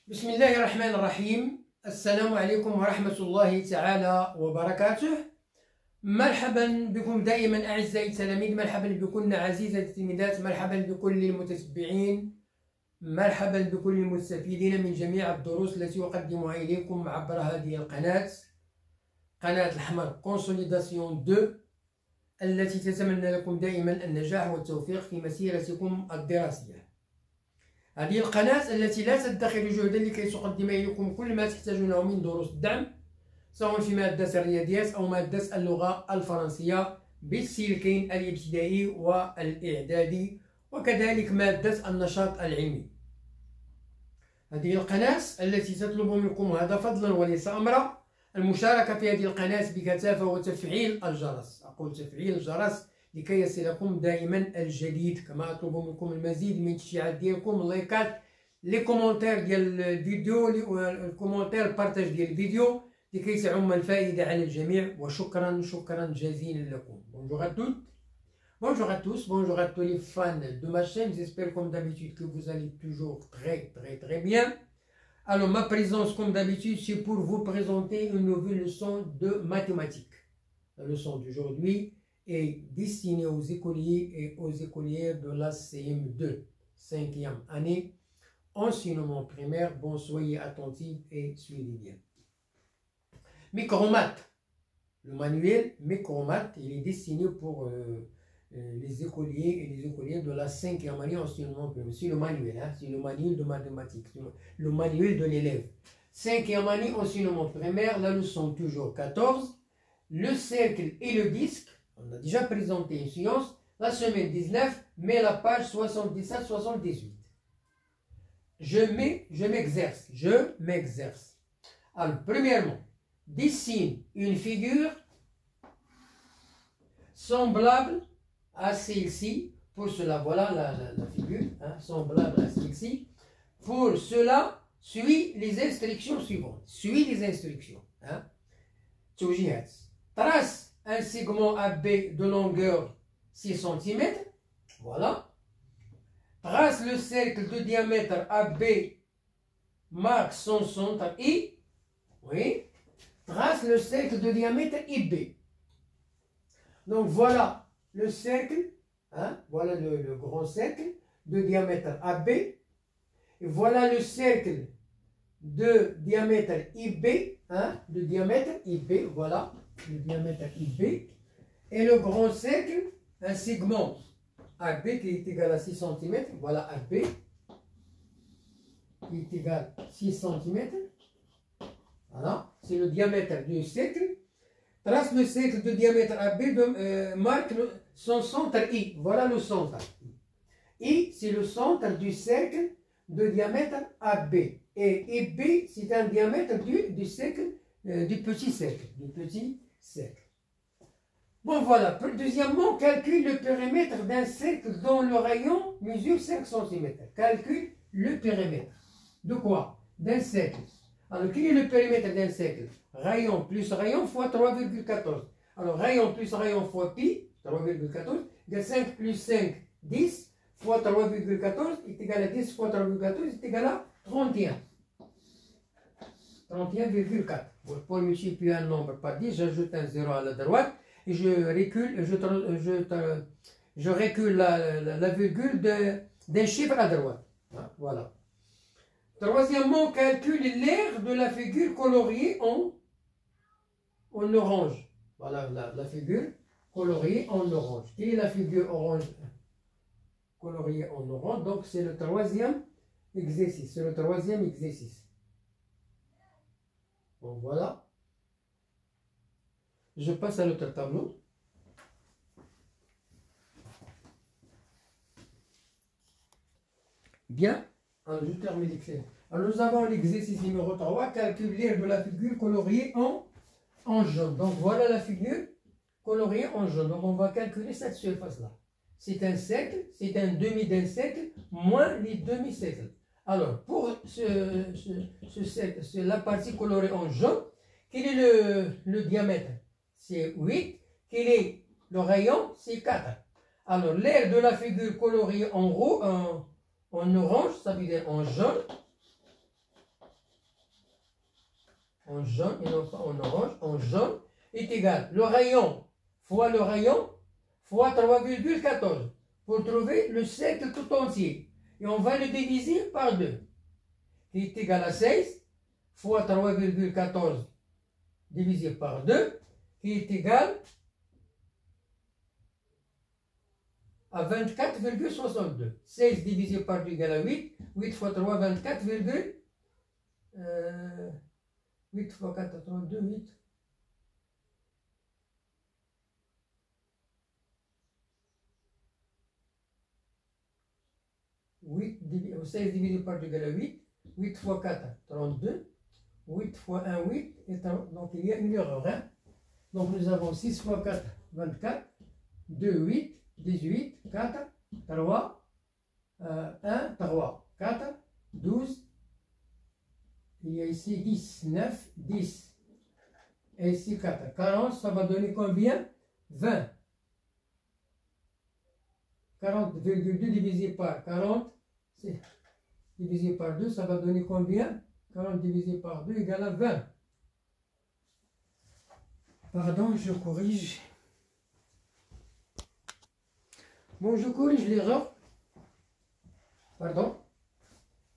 بسم الله الرحمن الرحيم. السلام عليكم ورحمة الله تعالى وبركاته. مرحبا بكم دائما أعزائي التلاميذ، مرحبا بكم عزيزة التلميذات، مرحبا بكل المتتبعين، مرحبا بكل المستفيدين من جميع الدروس التي أقدمها إليكم عبر هذه القناة، قناة الحمر كونسوليداسيون 2، التي تتمنى لكم دائما النجاح والتوفيق في مسيرتكم الدراسية. هذه القناة التي لا تدخر جهدا لكي تقدم إليكم كل ما تحتاجونه من دروس الدعم، سواء في مادة الرياضيات أو مادة اللغة الفرنسية بالسلكين الابتدائي والإعدادي، وكذلك مادة النشاط العلمي. هذه القناة التي تطلب منكم هذا فضلا وليس أمرا المشاركة في هذه القناة بكثافة وتفعيل الجرس. أقول تفعيل الجرس لكي يصلكم دائما الجديد، كما أطلب منكم المزيد من التشجيعات ديالكم، اللايكات، لي كومونتير ديال الفيديو، الكومونتير بارتاج ديال الفيديو لكي تعم الفائدة على الجميع. وشكرا شكرا جزيلا لكم. Bonjour à toutes, bonjour à tous, bonjour à tous les fans de ma chaîne. J'espère comme d'habitude que vous allez toujours très bien. Alors ma présence comme d'habitude c'est pour vous présenter une nouvelle leçon de mathématiques. La leçon d'aujourd'hui est destinée aux écoliers et aux écolières de la CM2, 5e année, enseignement primaire. Bon, soyez attentifs et suivez bien. Micromath. Le manuel Micromath, il est destiné pour les écoliers et les écolières de la 5e année enseignement primaire. C'est le manuel, hein, c'est le manuel de mathématiques, le manuel de l'élève. 5e année enseignement primaire, la leçon toujours 14, le cercle et le disque. On a déjà présenté une séance la semaine 19, mais la page 77-78. Je m'exerce. Alors, premièrement, dessine une figure semblable à celle-ci. Pour cela, voilà la figure, hein, semblable à celle-ci. Pour cela, suis les instructions suivantes. Suis les instructions. Hein. Trace un segment AB de longueur 6 cm. Voilà. Trace le cercle de diamètre AB, marque son centre I. Oui. Trace le cercle de diamètre IB. Donc voilà le cercle, hein, voilà le grand cercle de diamètre AB. Et voilà le cercle de diamètre IB, hein, de diamètre IB, voilà le diamètre IB. Et le grand cercle, un segment AB qui est égal à 6 cm, voilà AB qui est égal à 6 cm. Voilà, c'est le diamètre du cercle. Trace le cercle de diamètre AB, marque son centre I. Voilà le centre. I, c'est le centre du cercle de diamètre AB. Et IB, c'est un diamètre du cercle, du petit cercle. Bon, voilà. Deuxièmement, calcule le périmètre d'un cercle dont le rayon mesure 5 cm. Calcule le périmètre. De quoi? D'un cercle. Alors, quel est le périmètre d'un cercle? Rayon plus rayon fois 3,14. Alors, rayon plus rayon fois pi, 3,14, égale 5 plus 5, 10, fois 3,14 est égal à 10 fois 3,14 est égal à 31. 31,4. Pour multiplier un nombre par 10, j'ajoute un 0 à la droite et je recule la virgule d'un chiffre à droite. Voilà. Troisièmement, calcule l'aire de la figure coloriée en orange. Voilà la figure coloriée en orange. Quelle est la figure orange coloriée en orange? Donc c'est le troisième exercice. Bon, voilà. Je passe à l'autre tableau. Bien. Alors, je termine l'exercice. Alors, nous avons l'exercice numéro 3, calcule l'aire de la figure coloriée en jaune. Donc, voilà la figure coloriée en jaune. Donc, on va calculer cette surface-là. C'est un cercle, c'est un demi d'un cercle, moins les demi-cercles. Alors, pour la partie colorée en jaune, quel est le diamètre? C'est 8. Quel est le rayon? C'est 4. Alors, l'aire de la figure coloriée en orange, ça veut dire en jaune. en jaune et non pas en orange, en jaune, est égal le rayon fois 3,14 pour trouver le cercle tout entier. Et on va le diviser par 2, qui est égal à 16 fois 3,14 divisé par 2, qui est égal à 24,62. 16 divisé par 2 égale à 8. 8 fois 3, 24, 8 fois 4, 32, 8. 16 divisé par 2 égale à 8. 8 fois 4, 32. 8 fois 1, 8. Et donc il y a une erreur. Hein? Donc nous avons 6 fois 4, 24. 2, 8. 18, 4, 3, 1, 3, 4, 12. Il y a ici 10, 9, 10. Et ici 4. 40, ça va donner combien? 20. 40,2 divisé par 40, divisé par 2, ça va donner combien? 40 divisé par 2 égale à 20. Pardon, je corrige. Bon, je corrige l'erreur. Pardon.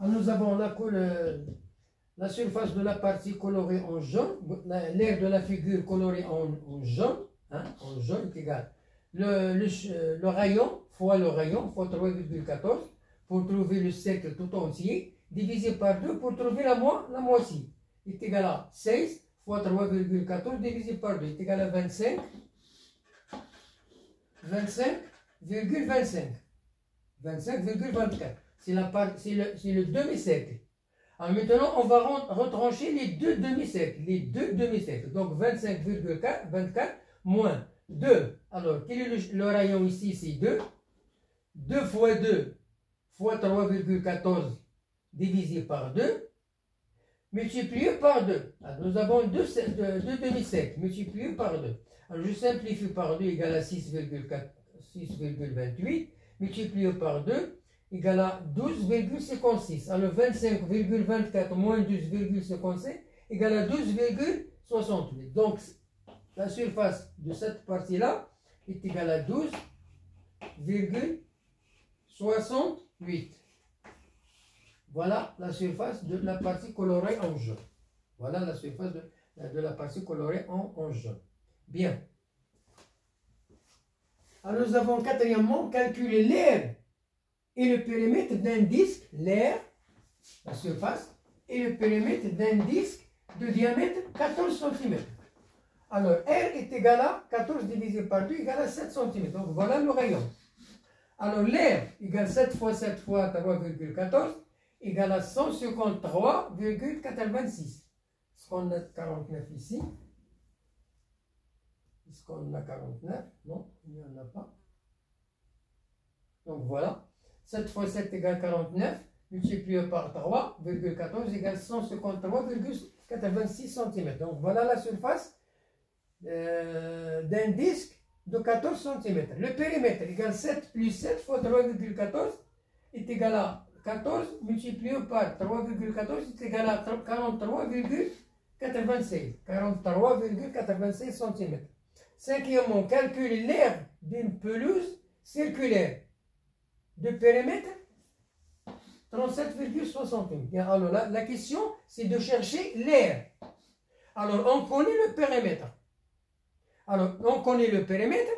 Alors, nous avons la surface de la partie colorée en jaune, l'aire de la figure colorée en jaune, hein, en jaune est égal. Le rayon fois 3,14 pour trouver le cercle tout entier, divisé par 2 pour trouver la moitié, est égal à 16 fois 3,14 divisé par 2 est égal à 25. 25,25. 25,24. C'est le demi-cercle. Alors maintenant, on va retrancher les deux demi-cercles. Donc 25,24 moins 2. Alors, quel est le rayon ici? C'est 2. 2 fois 2 fois 3,14 divisé par 2. Multiplié par 2. Alors, nous avons deux demi-cercles multipliés par 2. Alors, je simplifie par 2 égale à 6,28. Multiplié par 2 égale à 12,56. Alors, 25,24 moins 12,55 égale à 12,68. Donc, la surface de cette partie-là est égale à 12,68. Voilà la surface de la partie colorée en jaune. Voilà la surface de la partie colorée en jaune. Bien. Alors nous avons quatrièmement calculé l'aire et le périmètre d'un disque, l'aire, la surface, et le périmètre d'un disque de diamètre 14 cm. Alors R est égal à 14 divisé par 2 égale à 7 cm. Donc voilà le rayon. Alors l'aire égale 7 fois 7 fois 3,14 égale à 153,86. Est-ce qu'on a 49 ici? Est-ce qu'on a 49? Non, il n'y en a pas. Donc voilà. 7 fois 7 égale 49. Multiplié par 3,14 égale 153,86 cm. Donc voilà la surface d'un disque de 14 cm. Le périmètre égale 7 plus 7 fois 3,14 est égal à 14 multiplié par 3,14 est égal à 43,96 cm. Cinquièmement, calcule l'aire d'une pelouse circulaire de périmètre 37,61. Alors la question, c'est de chercher l'aire. Alors, on connaît le périmètre. Alors, on connaît le périmètre,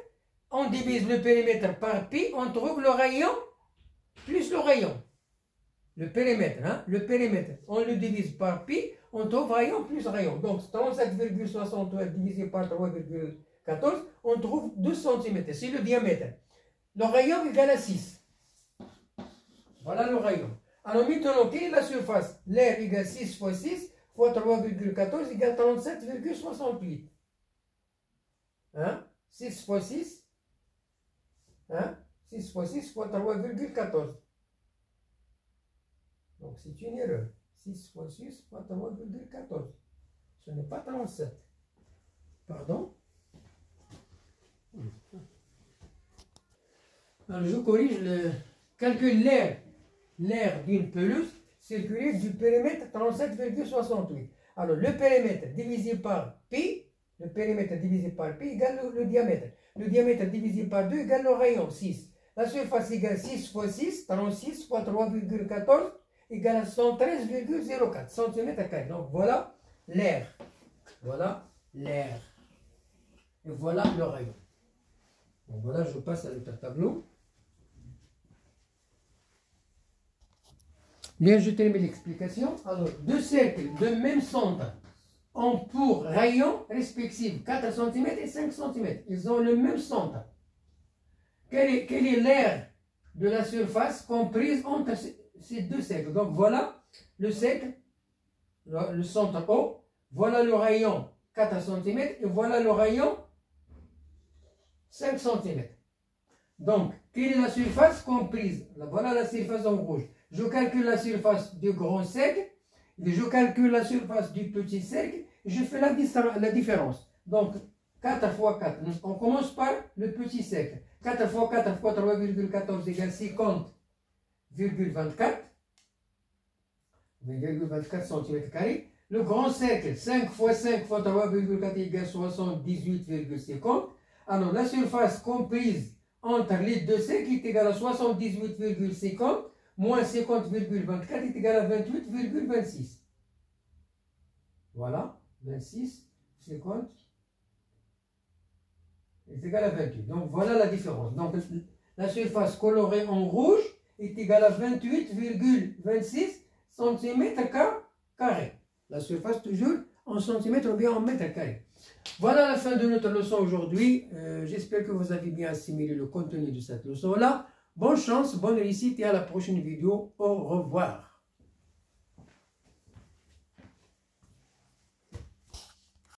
on divise le périmètre par pi, on trouve le rayon plus le rayon. Le périmètre, hein, le périmètre, on le divise par pi, on trouve rayon plus rayon. Donc, 37,68 divisé par 3,14, on trouve 12 cm. C'est le diamètre. Le rayon égale à 6. Voilà le rayon. Alors maintenant, quelle est la surface? L'aire égale 6 fois 6 fois 3,14 égale 37,68. Hein? 6 fois 6. Hein? 6 fois 6 fois 3,14. Donc c'est une erreur. 6 fois 6 fois 3,14. Ce n'est pas 37. Pardon? Alors je corrige le calcul l'aire d'une pelouse circulaire du périmètre 37,68. Alors, le périmètre divisé par pi, le périmètre divisé par pi égale le diamètre. Le diamètre divisé par 2 égale le rayon, 6. La surface égale 6 fois 6, 36 fois 3,14 égale à 113,04 cm². Donc, voilà l'air. Voilà l'air. Et voilà le rayon. Donc, voilà, je passe à l'autre tableau. Bien, je termine l'explication. Alors, deux cercles de même centre ont pour rayon respectif 4 cm et 5 cm. Ils ont le même centre. Quel est l'aire de la surface comprise entre ces deux cercles? Donc, voilà le cercle, le centre O. Voilà le rayon 4 cm et voilà le rayon 5 cm. Donc, quelle est la surface comprise? Voilà la surface en rouge. Je calcule la surface du grand cercle, et je calcule la surface du petit cercle, et je fais la différence. Donc, 4 fois 4, on commence par le petit cercle. 4 fois 4 fois 3,14 égale 50,24 cm². Le grand cercle, 5 fois 5 fois 3,4 égale 78,50. Alors, la surface comprise entre les deux cercles est égale à 78,50 moins 50,24 est égal à 28,26. Voilà, 26, 50 est égal à 28. Donc voilà la différence. Donc la surface colorée en rouge est égale à 28,26 cm². La surface toujours en centimètres ou bien en mètres carrés. Voilà la fin de notre leçon aujourd'hui. J'espère que vous avez bien assimilé le contenu de cette leçon-là. Bonne chance, bonne réussite et à la prochaine vidéo. Au revoir.